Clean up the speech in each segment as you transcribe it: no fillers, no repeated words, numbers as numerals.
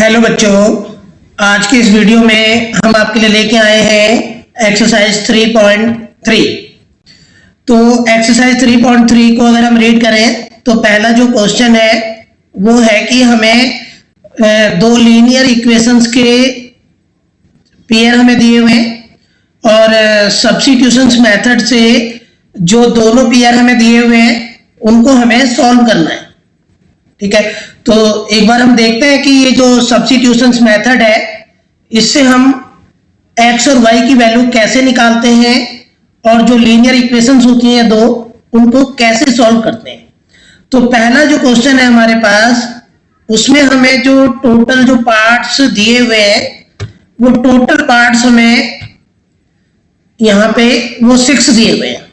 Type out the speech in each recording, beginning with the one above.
Hello बच्चों, आज की इस वीडियो में हम आपके लिए लेके आए हैं एक्सरसाइज 3.3। तो एक्सरसाइज 3.3 को अगर हम रीड करें तो पहला जो क्वेश्चन है वो है कि हमें दो लीनियर इक्वेशंस के पेयर हमें दिए हुए हैं और सब्स्टिट्यूशंस मेथड से जो दोनों पेयर हमें दिए हुए हैं उनको हमें सॉल्व करना है। ठीक है, तो एक बार हम देखते हैं कि ये जो सब्स्टिट्यूशंस मेथड है इससे हम x और y की वैल्यू कैसे निकालते हैं और जो लीनियर इक्वेशंस होती हैं दो उनको कैसे सॉल्व करते हैं। तो पहला जो क्वेश्चन है हमारे पास उसमें हमें जो टोटल जो पार्ट्स दिए हुए हैं वो टोटल पार्ट्स हमें यहाँ पे वो 6 दिए हुए हैं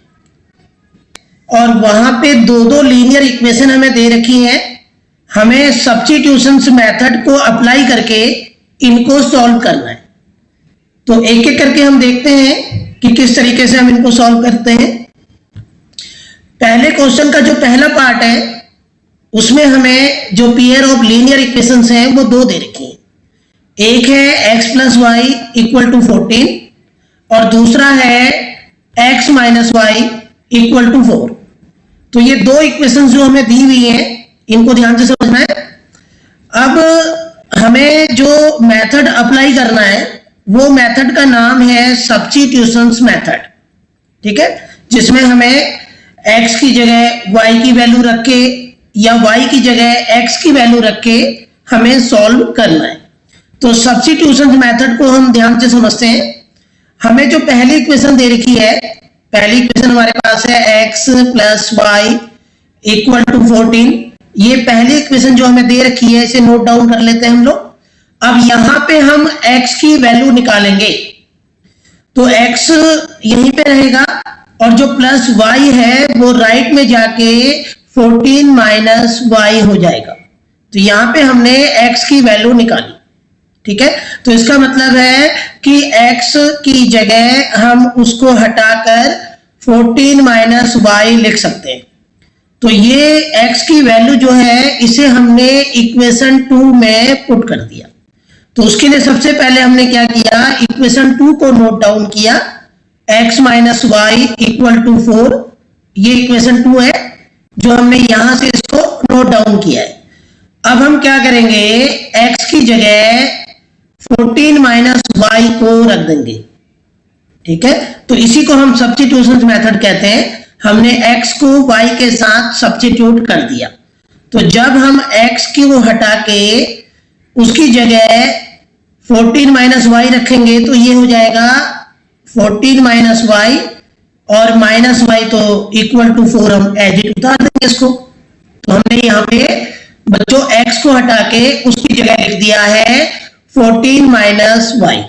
और वहां पे दो लीनियर इक्वेशन हमें दे रखी हैं। हमें सब्स्टिट्यूशंस मेथड को अप्लाई करके इनको सॉल्व करना है। तो एक एक करके हम देखते हैं कि किस तरीके से हम इनको सॉल्व करते हैं। पहले क्वेश्चन का जो पहला पार्ट है उसमें हमें जो पेयर ऑफ लीनियर इक्वेशंस हैं वो दो दे रखी हैं। एक है x plus y equal to 14 और दूसरा है x minus y equal to 4। तो ये दो इक्वेशंस जो हमें दी हुई हैं इनको ध्यान से समझना है। अब हमें जो मेथड अप्लाई करना है वो मेथड का नाम है सब्स्टिट्यूशंस मेथड। ठीक है, जिसमें हमें x की जगह y की वैल्यू रख के या y की जगह x की वैल्यू रख के हमें सॉल्व करना है। तो सब्स्टिट्यूशंस मेथड को हम ध्यान से समझते हैं। हमें जो पहली इक्वेशन दे रखी है, पहली इक्वेशन हमारे पास है x plus y equal to 14। ये पहली इक्वेशन जो हमें दे रखी है इसे नोट डाउन कर लेते हैं हम लोग। अब यहां पे हम x की वैल्यू निकालेंगे तो x यहीं पे रहेगा और जो प्लस y है वो राइट में जाके 14 माइनस y हो जाएगा। तो यहां पे हमने x की वैल्यू निकाली। ठीक है, तो इसका मतलब है कि x की जगह हम उसको हटाकर 14 माइनस y लिख सकते हैं। तो ये x की वैल्यू जो है इसे हमने इक्वेशन 2 में पुट कर दिया। तो उसके लिए सबसे पहले हमने क्या किया, इक्वेशन 2 को नोट डाउन किया, x minus y equal to 4। ये इक्वेशन 2 है जो हमने यहां से इसको नोट डाउन किया है। अब हम क्या करेंगे, x की जगह 14 माइनस वाई को रख देंगे। ठीक है, तो इसी को हम सब्स्टिट्यूशंस मेथड कहते हैं। हमने x को y के साथ सब्स्टिट्यूट कर दिया। तो जब हम x की वो हटा के उसकी जगह 14 माइनस वाई रखेंगे तो ये हो जाएगा 14 माइनस वाई और माइनस वाई तो इक्वल टू 4। हम एज इट उतार देंगे इसको। तो हमने यहाँ पे बच्चों x को हटा के उसकी जगह लिख दिया है 14 माइनस वाई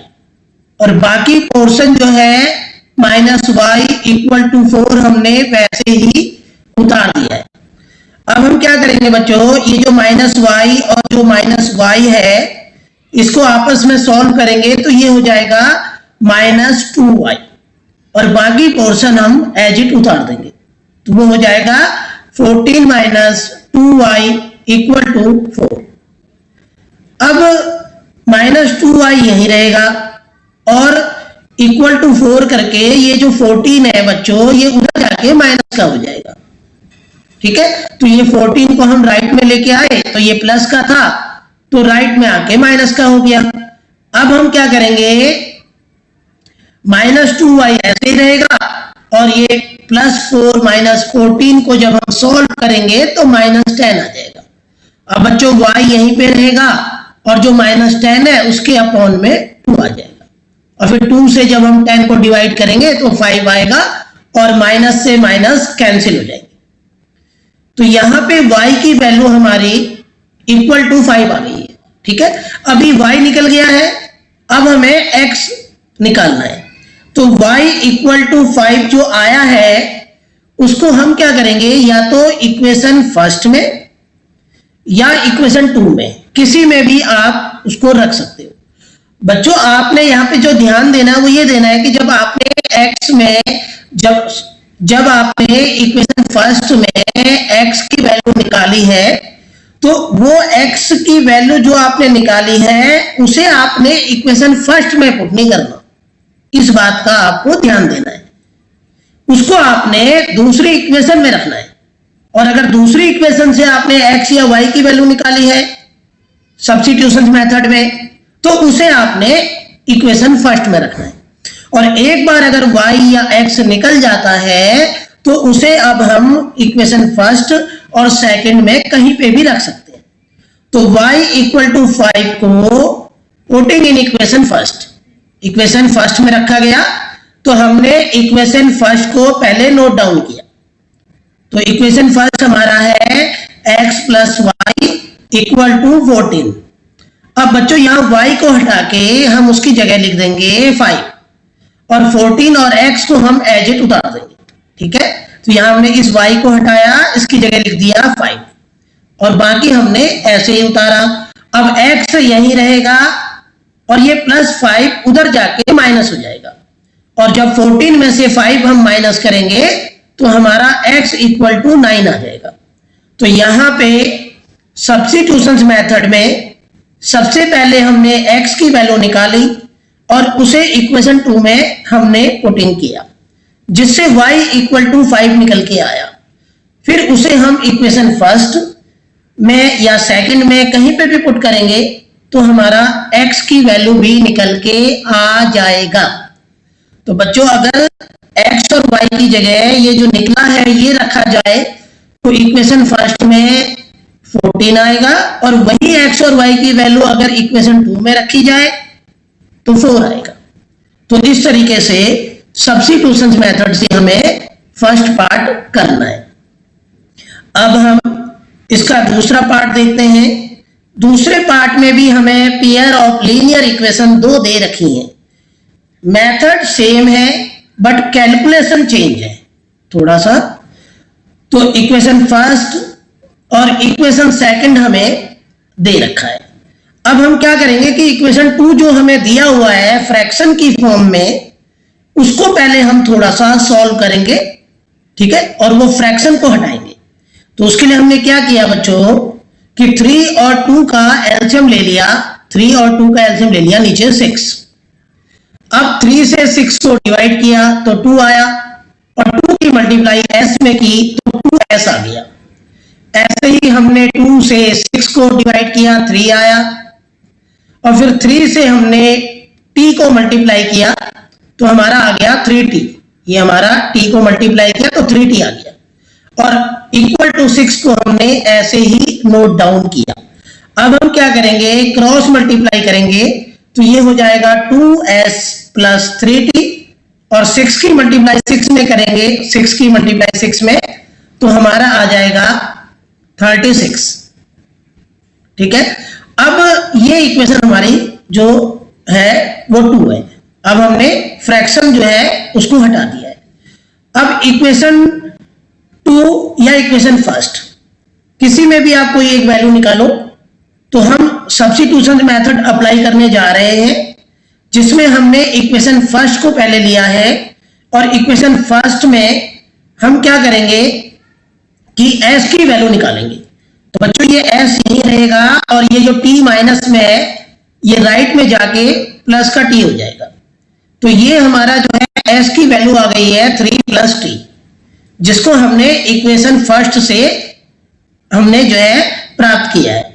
और बाकी पोर्शन जो है माइनस वाई इक्वल टू 4 हमने वैसे ही उतार दिया है। अब हम क्या करेंगे बच्चों, ये जो माइनस वाई और जो माइनस वाई है इसको आपस में सॉल्व करेंगे तो ये हो जाएगा माइनस 2y और बाकी पोर्शन हम एज इट उतार देंगे। तो वो हो जाएगा 14 माइनस 2y इक्वल टू 4। अब माइनस 2y यही रहेगा और इक्वल टू 4 करके ये जो 14 है बच्चों ये उधर जाके माइनस का हो जाएगा। ठीक है, तो ये 14 को हम राइट में लेके आए तो ये प्लस का था तो राइट में आके माइनस का हो गया। अब हम क्या करेंगे, माइनस 2y ऐसे ही रहेगा और ये प्लस 4 माइनस 14 को जब हम सॉल्व करेंगे तो माइनस 10 आ जाएगा। अब बच्चों y यहीं पे रहेगा और जो माइनस 10 है उसके अपॉन में 2 आ जाएगा और फिर 2 से जब हम 10 को डिवाइड करेंगे तो 5 आएगा और माइनस से माइनस कैंसिल हो जाएगी। तो यहां पे y की वैल्यू हमारी इक्वल टू 5 आ गई है। ठीक है, अभी y निकल गया है, अब हमें x निकालना है। तो y इक्वल टू 5 जो आया है उसको हम क्या करेंगे, या तो इक्वेशन फर्स्ट में या इक्वेशन 2 में, किसी में भी आप उसको रख सकते हो। बच्चों आपने यहाँ पे जो ध्यान देना है वो ये देना है कि जब आपने x में जब आपने इक्वेशन फर्स्ट में x की वैल्यू निकाली है तो वो x की वैल्यू जो आपने निकाली है उसे आपने इक्वेशन फर्स्ट में पुट नहीं करना, इस बात का आपको ध्यान देना है। उसको आपने दूसरी इक्वेशन में रखना है। और अगर दूसरी इक्वेशन से आपने x या y की वैल्यू निकाली है सब्स्टिट्यूशन मेथड में, तो उसे आपने इक्वेशन फर्स्ट में रखना है। और एक बार अगर y या x निकल जाता है तो उसे अब हम इक्वेशन फर्स्ट और सेकंड में कहीं पे भी रख सकते हैं। तो y इक्वल टू 5 को putting in equation first, equation first में रखा गया। तो हमने इक्वेशन फर्स्ट को पहले नोट डाउन किया। तो इक्वेशन फर्स्ट हमारा है x plus y equal to 14। अब बच्चों यहां y को हटा के हम उसकी जगह लिख देंगे 5 और 14 और x को हम एज इट उतार देंगे। ठीक है, तो यहां हमने इस y को हटाया, इसकी जगह लिख दिया 5 और बाकी हमने ऐसे ही उतारा। अब x यही रहेगा और ये प्लस 5 उधर जाके माइनस हो जाएगा। और जब 14 में से 5 हम माइनस करेंगे तो हमारा x इक्वल टू 9 आ जाएगा। तो यहां पे सब्स्टिट्यूशन मेथड में सबसे पहले हमने x की वैल्यू निकाली और उसे इक्वेशन 2 में हमने पुटिंग किया, जिससे y इक्वल टू 5 निकल के आया। फिर उसे हम इक्वेशन फर्स्ट में या सेकंड में कहीं पे भी पुट करेंगे तो हमारा x की वैल्यू भी निकल के आ जाएगा। तो बच्चों अगर x और y की जगह ये जो निकला है ये रखा जाए तो इक्वेशन फर्स्ट में 14 आएगा और वही x और y की वैल्यू अगर इक्वेशन 2 में रखी जाए तो 4 आएगा। तो इस तरीके से सब्स्टिट्यूशन मेथड से हमें फर्स्ट पार्ट करना है। अब हम इसका दूसरा पार्ट देखते हैं। दूसरे पार्ट में भी हमें पेयर ऑफ लीनियर इक्वेशन 2 दे रखी हैं। मेथड सेम है बट कैलकुलेशन चेंज है थोड़ा सा। तो इक्वेशन फर्स्ट और इक्वेशन सेकंड हमें दे रखा है। अब हम क्या करेंगे कि इक्वेशन 2 जो हमें दिया हुआ है फ्रैक्शन की फॉर्म में, उसको पहले हम थोड़ा सा सॉल्व करेंगे। ठीक है, और वो फ्रैक्शन को हटाएंगे। तो उसके लिए हमने क्या किया बच्चों कि 3 और 2 का एलसीएम ले लिया, 3 और 2 का एलसीएम ले लिया, नीचे 6। अब 3 से 6 को डिवाइड किया तो 2 आया और 2 की मल्टीप्लाई s में की तो 2s आ गया। ऐसे ही हमने 2 से 6 को डिवाइड किया, 3 आया और फिर 3 से हमने t को मल्टीप्लाई किया तो हमारा आ गया 3t। ये हमारा t को मल्टीप्लाई किया तो 3t आ गया और इक्वल टू 6 को हमने ऐसे ही नोट डाउन किया। अब हम क्या करेंगे, क्रॉस मल्टीप्लाई करेंगे तो ये हो जाएगा 2s प्लस 3t और 6 की मल्टीप्लाई 6 में करेंगे, 6 की मल्टीप्लाई 6 में तो हमारा आ जाएगा 36। ठीक है, अब ये इक्वेशन हमारी जो है वो 2 है। अब हमने फ्रैक्शन जो है उसको हटा दिया है। अब इक्वेशन 2 या इक्वेशन फर्स्ट किसी में भी आप कोई एक वैल्यू निकालो तो हम सब्स्टिट्यूशन मेथड अप्लाई करने जा रहे हैं, जिसमें हमने इक्वेशन फर्स्ट को पहले लिया है और इक्वेशन फर्स्ट में हम क्या करेंगे कि s की वैल्यू निकालेंगे। तो बच्चों ये s यही रहेगा और ये जो t माइनस में है ये राइट में जाके प्लस का t हो जाएगा। तो ये हमारा जो है s की वैल्यू आ गई है 3 प्लस t, जिसको हमने इक्वेशन फर्स्ट से हमने जो है प्राप्त किया है।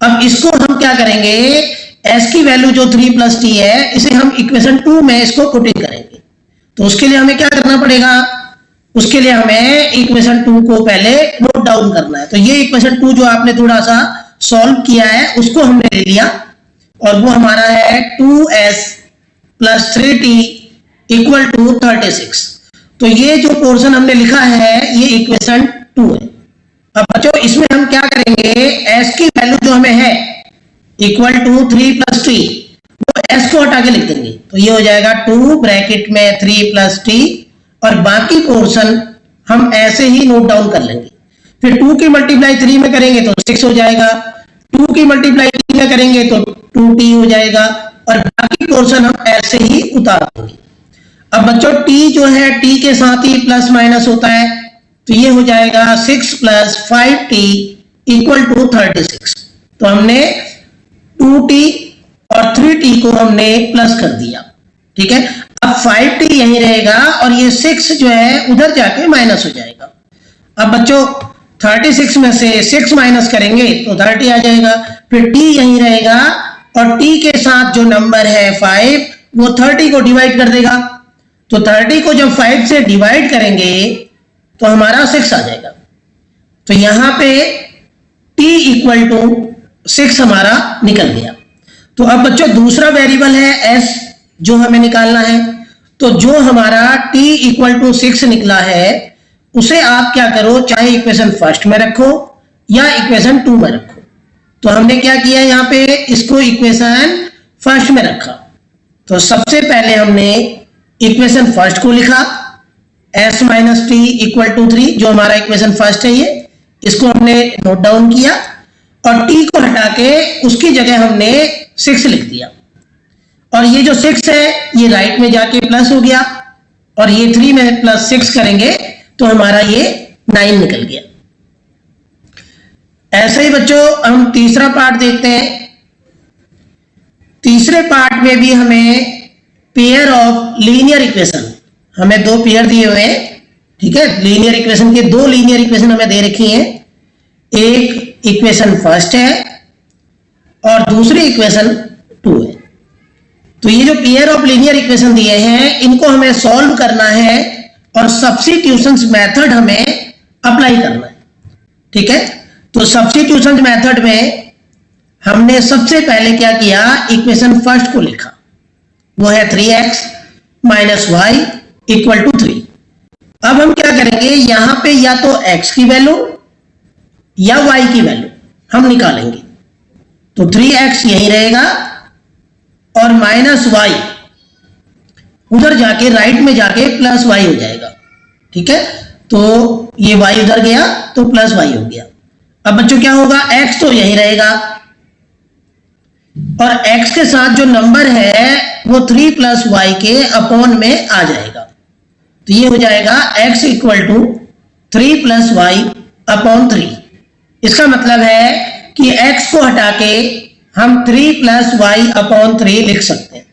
अब इसको हम क्या करेंगे, s की वैल्यू जो 3 प्लस t है इसे हम इक्वेशन 2 में इसको पुटिंग करेंगे। तो उसके लिए हमें क्या करना पड़ेगा, उसके लिए हमें इक्वेशन 2 को पहले नोट डाउन करना है। तो ये इक्वेशन 2 जो आपने थोड़ा सा सॉल्व किया है उसको हमने ले लिया और वो हमारा है 2s plus 3t equal to 36। तो ये जो पोर्शन हमने लिखा है ये इक्वेशन 2 है। अब बच्चों इसमें हम क्या करेंगे, s की वैल्यू जो हमें है इक्वल टू 3 प्लस t, वो s को हटा के लिख देंगे। तो ये हो जाएगा 2 ब्रैकेट में 3 प्लस t और बाकी पोर्शन हम ऐसे ही नोट डाउन कर लेंगे। फिर 2 की मल्टीप्लाई 3 में करेंगे तो 6 हो जाएगा, 2 की मल्टीप्लाई 3 में करेंगे तो 2t हो जाएगा और बाकी पोर्शन हम ऐसे ही उतार देंगे। अब बच्चों t जो है t के साथ ही प्लस माइनस होता है तो ये हो जाएगा 6 प्लस 5t इक्वल टू 36। तो हमने 2t और 3t को हमने प्लस कर दिया, ठीक है। अब 5t यहीं रहेगा और ये 6 जो है उधर जाके माइनस हो जाएगा। अब बच्चों 36 में से 6 माइनस करेंगे तो 30 आ जाएगा, फिर t यहीं रहेगा और t के साथ जो नंबर है 5 वो 30 को डिवाइड कर देगा। तो 30 को जब 5 से डिवाइड करेंगे तो हमारा 6 आ जाएगा। तो यहां पे t इक्वल टू 6 हमारा निकल गया। तो अब बच्चों दूसरा वेरिएबल है s जो हमें निकालना है। तो जो हमारा t इक्वल टू 6 निकला है उसे आप क्या करो, चाहे इक्वेशन फर्स्ट में रखो या इक्वेशन 2 में रखो। तो हमने क्या किया, यहाँ पे इसको इक्वेशन फर्स्ट में रखा। तो सबसे पहले हमने इक्वेशन फर्स्ट को लिखा s minus t equal to 3, जो हमारा इक्वेशन फर्स्ट है ये, इसको हमने नोट डाउन किया और t को हटा के उसकी जगह हमने 6 लिख दिया। और ये जो 6 है ये राइट में जाके प्लस हो गया और ये 3 में प्लस 6 करेंगे तो हमारा ये 9 निकल गया। ऐसे ही बच्चों हम तीसरा पार्ट देखते हैं। तीसरे पार्ट में भी हमें पेयर ऑफ लीनियर इक्वेशन, हमें दो पेयर दिए हुए हैं, ठीक है। लीनियर इक्वेशन के दो लीनियर इक्वेशन हमें दे रखी हैं। एक इक्वेशन फर्स्ट है और दूसरी इक्वेशन 2 है। तो ये जो पेयर ऑफ लीनियर इक्वेशन दिए हैं इनको हमें सॉल्व करना है और सब्स्टिट्यूशन मेथड हमें अप्लाई करना है, ठीक है। तो सब्स्टिट्यूशन मेथड में हमने सबसे पहले क्या किया, इक्वेशन फर्स्ट को लिखा, वो है 3x minus y equal to 3। अब हम क्या करेंगे, यहां पे या तो x की वैल्यू या y की वैल्यू हम निकालेंगे। तो 3x यही रहेगा और माइनस वाई उधर जाके राइट में जाके प्लस वाई हो जाएगा, ठीक है। तो ये y उधर गया तो प्लस वाई हो गया। अब बच्चों क्या होगा, x तो यही रहेगा और x के साथ जो नंबर है वो 3 प्लस वाई के अपॉन में आ जाएगा। तो ये हो जाएगा x equal to 3 plus y upon 3। इसका मतलब है कि x को हटा के हम 3 प्लस वाई अपॉन 3 लिख सकते हैं।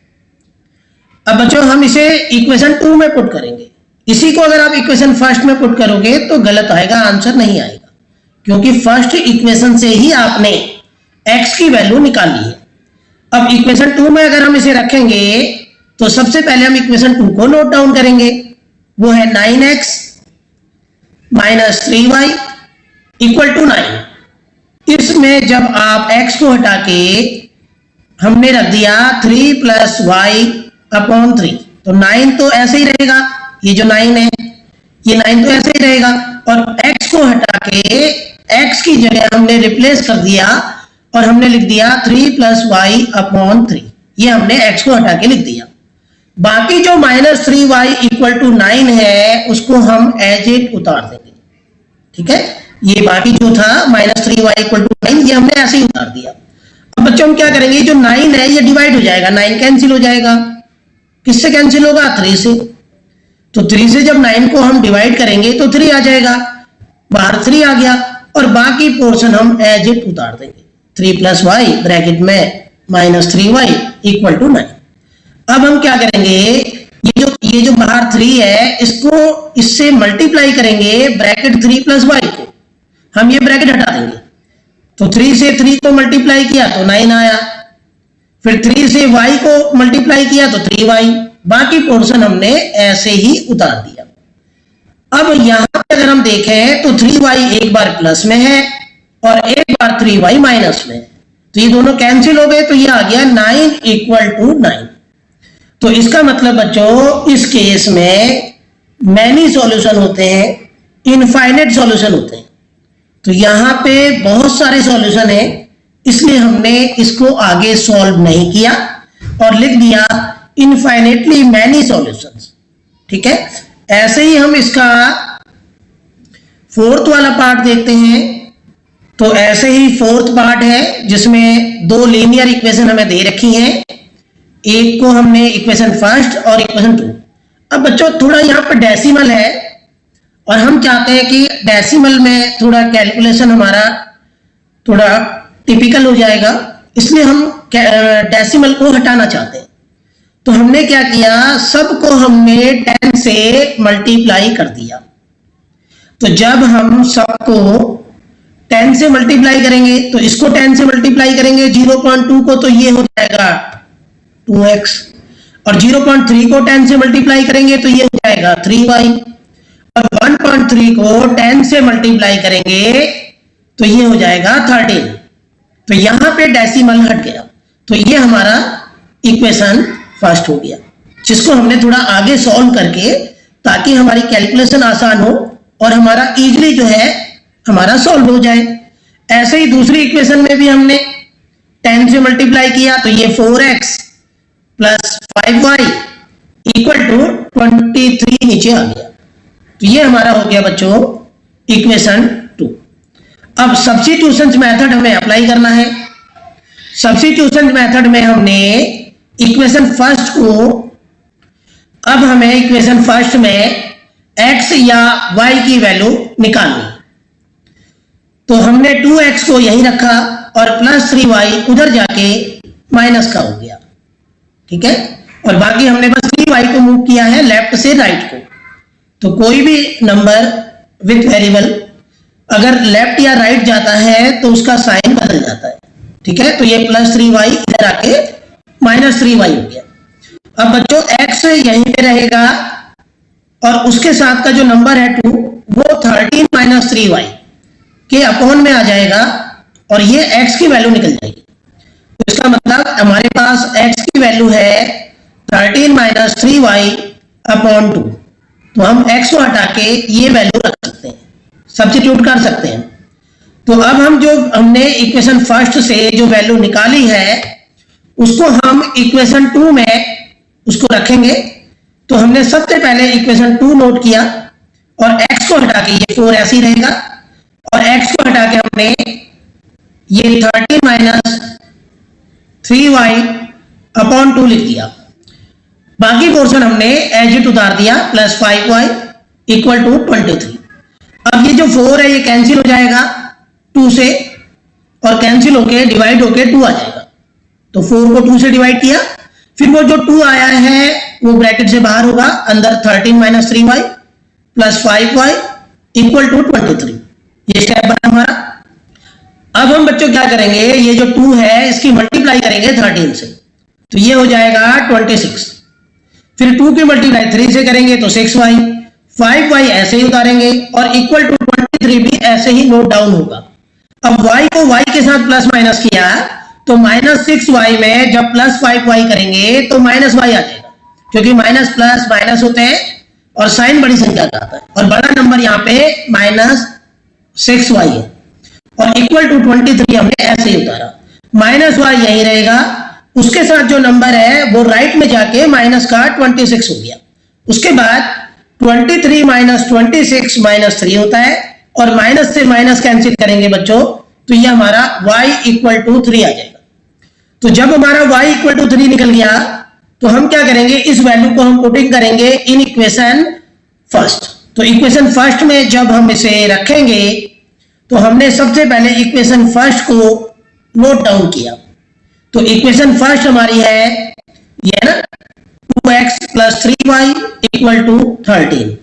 अब बच्चों हम इसे इक्वेशन 2 में पुट करेंगे। इसी को अगर आप इक्वेशन फर्स्ट में पुट करोगे तो गलत आएगा, आंसर नहीं आएगा, क्योंकि फर्स्ट इक्वेशन से ही आपने x की वैल्यू निकाली है। अब इक्वेशन 2 में अगर हम इसे रखेंगे तो सबसे पहले हम इक्वेशन 2 को नोट डाउन करेंगे, वो है 9x minus 3y equal to 9। इसमें जब आप x को हटा के हमने रख दिया 3 प्लस वाई अपॉन 3, तो 9 तो ऐसे ही रहेगा, ये जो 9 है ये 9 तो ऐसे ही रहेगा। और x को हटा के x की जगह हमने रिप्लेस कर दिया और हमने लिख दिया 3 प्लस वाई अपॉन 3। ये हमने x को हटा के लिख दिया। बाकी जो माइनस 3y इक्वल टू 9 है उसको हम एज इट उतार देंगे, ठीक है। ये बाकी जो था माइनस 3y इक्वल टू 9 ये हमने ऐसे ही उतार दिया। अब बच्चों हम क्या करेंगे, जो 9 है ये डिवाइड हो जाएगा, 9 कैंसिल हो जाएगा। किससे कैंसिल होगा, 3 से। तो 3 से जब 9 को हम डिवाइड करेंगे तो 3 आ जाएगा, बाहर 3 आ गया और बाकी पोर्शन हम एज इट उतार देंगे। 3 प्लस वाई ब्रैकेट में माइनस 3y इक्वल टू 9। अब हम क्या करेंगे, ये जो बाहर 3 है इसको इससे मल्टीप्लाई करेंगे ब्रैकेट 3 प्लस वाई को, हम ये ब्रैकेट हटा देंगे। तो 3 से 3 को मल्टीप्लाई किया तो 9 आया, फिर 3 से y को मल्टीप्लाई किया तो 3y, बाकी पोर्शन हमने ऐसे ही उतार दिया। अब यहां पे अगर हम देखें तो 3y एक बार प्लस में है और एक बार 3y माइनस में है, तो ये दोनों कैंसिल हो गए, तो ये आ गया 9 इक्वल टू 9। तो इसका मतलब बच्चों इस केस में मैनी सॉल्यूशन होते हैं, इनफाइनाइट सॉल्यूशन होते हैं। तो यहां पे बहुत सारे सॉल्यूशन है, इसलिए हमने इसको आगे सॉल्व नहीं किया और लिख दिया इनफाइनाइटली मैनी सॉल्यूशंस, ठीक है। ऐसे ही हम इसका फोर्थ वाला पार्ट देखते हैं। तो ऐसे ही फोर्थ पार्ट है जिसमें दो लीनियर इक्वेशन हमें दे रखी हैं, एक को हमने इक्वेशन फर्स्ट और इक्वेशन 2। अब बच्चों थोड़ा यहाँ पर डेसिमल है और हम चाहते हैं कि डेसिमल में थोड़ा कैलकुलेशन हमारा थोड़ा टिपिकल हो जाएगा, इसलिए हम डेसिमल को हटाना चाहते हैं। तो हमने क्या किया, सबको हमने 10 से मल्टीप्लाई कर दिया। तो जब हम सबको 10 से मल्टीप्लाई करेंगे तो इसको 10 से मल्टीप्लाई करेंगे 0.2 को, तो ये हो जाएगा 2x, और 0.3 को 10 से मल्टीप्लाई करेंगे तो ये हो जाएगा 3y, और 1.3 को 10 से मल्टीप्लाई करेंगे तो ये हो जाएगा 13। तो यहां पे डेसिमल हट गया, तो ये हमारा इक्वेशन फर्स्ट हो गया, जिसको हमने थोड़ा आगे सॉल्व करके, ताकि हमारी कैलकुलेशन आसान हो और हमारा इजीली जो है हमारा सॉल्व हो जाए। ऐसे ही दूसरी इक्वेशन में भी हमने 10 से मल्टीप्लाई किया तो ये 4x plus 5y equal to 23 नीचे आ गया। तो ये हमारा हो गया बच्चों इक्वेशन 2। अब सब्स्टिट्यूशन मेथड हमें अप्लाई करना है। सब्स्टिट्यूशन मेथड में हमने इक्वेशन फर्स्ट को, अब हमें इक्वेशन फर्स्ट में x या y की वैल्यू निकालनी। तो हमने 2x को यहीं रखा और प्लस 3y उधर जाके माइनस का हो गया, ठीक है, और बाकी हमने बस 3y को मूव किया है लेफ्ट से राइट को। तो कोई भी नंबर विथ वेरिएबल अगर लेफ्ट या राइट जाता है तो उसका साइन बदल जाता है, ठीक है। तो ये प्लस 3y इधर आके माइनस 3y हो गया। अब बच्चों x यहीं पे रहेगा और उसके साथ का जो नंबर है 2 वो 13 माइनस 3y के अपॉन में आ जाएगा और ये x की वैल्यू निकल जाएगी। तो इसका मतलब हमारे पास x की वैल्यू है 13 माइनस 3y अपॉन 2। तो हम x को हटा के ये वैल्यू रख सकते हैं, सब्स्टिट्यूट कर सकते हैं। तो अब हम जो हमने इक्वेशन फर्स्ट से जो वैल्यू निकाली है उसको हम इक्वेशन 2 में उसको रखेंगे। तो हमने सबसे पहले इक्वेशन 2 नोट किया और x को हटा के ये 4 ऐसे ही रहेगा, और x को हटा के हमने ये 13 माइनस 3y अपॉन 2 लिख दिया। बाकी पोर्शन हमने एज इट उतार दिया, प्लस 5y इक्वल टू 23। अब ये जो 4 है ये कैंसिल हो जाएगा 2 से, और कैंसिल होके डिवाइड होके 2 आ जाएगा। तो 4 को 2 से डिवाइड किया, फिर वो जो 2 आया है वो ब्रैकेट से बाहर होगा, अंदर 13 minus 3y plus 5y equal to 23। ये स्टेप बना हमारा। अब हम बच्चों क्या करेंगे, ये जो 2 है इसकी मल्टीप्लाई करेंगे 13 से, तो ये हो जाएगा 26। फिर 2 की मल्टीप्लाई 3 से करेंगे तो 6y, 5y ऐसे ही उतारेंगे और इक्वल टू 23 भी ऐसे ही नोट डाउन होगा। अब y को y के साथ प्लस माइनस किया तो माइनस 6y में जब प्लस 5y करेंगे तो माइनस y आ जाएगा, क्योंकि माइनस प्लस माइनस होते हैं और साइन बड़ी संख्या का आता है, और बड़ा नंबर यहाँ पे माइनस 6y है, और इक्वल टू 23 हमने ऐसे ही उतारा। माइनस y यही रहेगा, उसके साथ जो नंबर है वो राइट में जाके माइनस का 26 हो गया। उसके बाद 23 माइनस 26 माइनस 3 होता है, और माइनस से माइनस कैंसिल करेंगे बच्चों तो ये हमारा y इक्वल टू 3 आ जाएगा। तो जब हमारा y इक्वल टू 3 निकल गया तो हम क्या करेंगे, इस वैल्यू को हम पुटिंग करेंगे इन इक्वेशन फर्स्ट। तो इक्वेशन फर्स्ट में जब हम इसे रखेंगे तो हमने सबसे पहले इक्वेशन फर्स्ट को नोट डाउन किया। तो इक्वेशन फर्स्ट हमारी है ये ना 2x plus 3y equal to 13,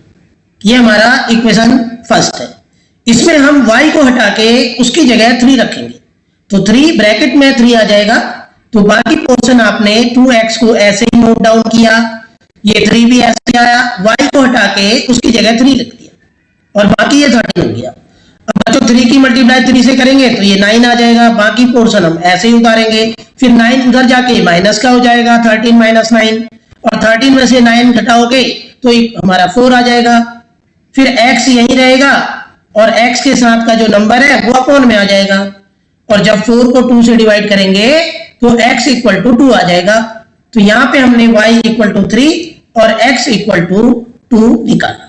ये हमारा इक्वेशन फर्स्ट है। इसमें हम y को हटा के उसकी जगह 3 रखेंगे, तो 3 ब्रैकेट में 3 आ जाएगा। तो बाकी पोर्शन आपने 2x को ऐसे ही नोट डाउन किया, ये 3 भी ऐसे आया, y को हटा के उसकी जगह 3 लिख दिया और बाकी ये 13 हो गया। अब बच्चों 3 की मल्टीप्लाई 3 से करेंगे तो ये 9 आ जाएगा, बाकी पोर्शन हम ऐसे ही उतारेंगे। फिर 9 उधर जाके माइनस का हो जाएगा 13 माइनस 9, और 13 में से 9 घटाओगे तो हमारा 4 आ जाएगा। फिर x यही रहेगा और x के साथ का जो नंबर है वो अपॉन में आ जाएगा, और जब 4 को 2 से डिवाइड करेंगे तो x इक्वल टू 2 आ जाएगा। तो यहां पे हमने y इक्वल टू 3 और x इक्वल टू 2 निकाला।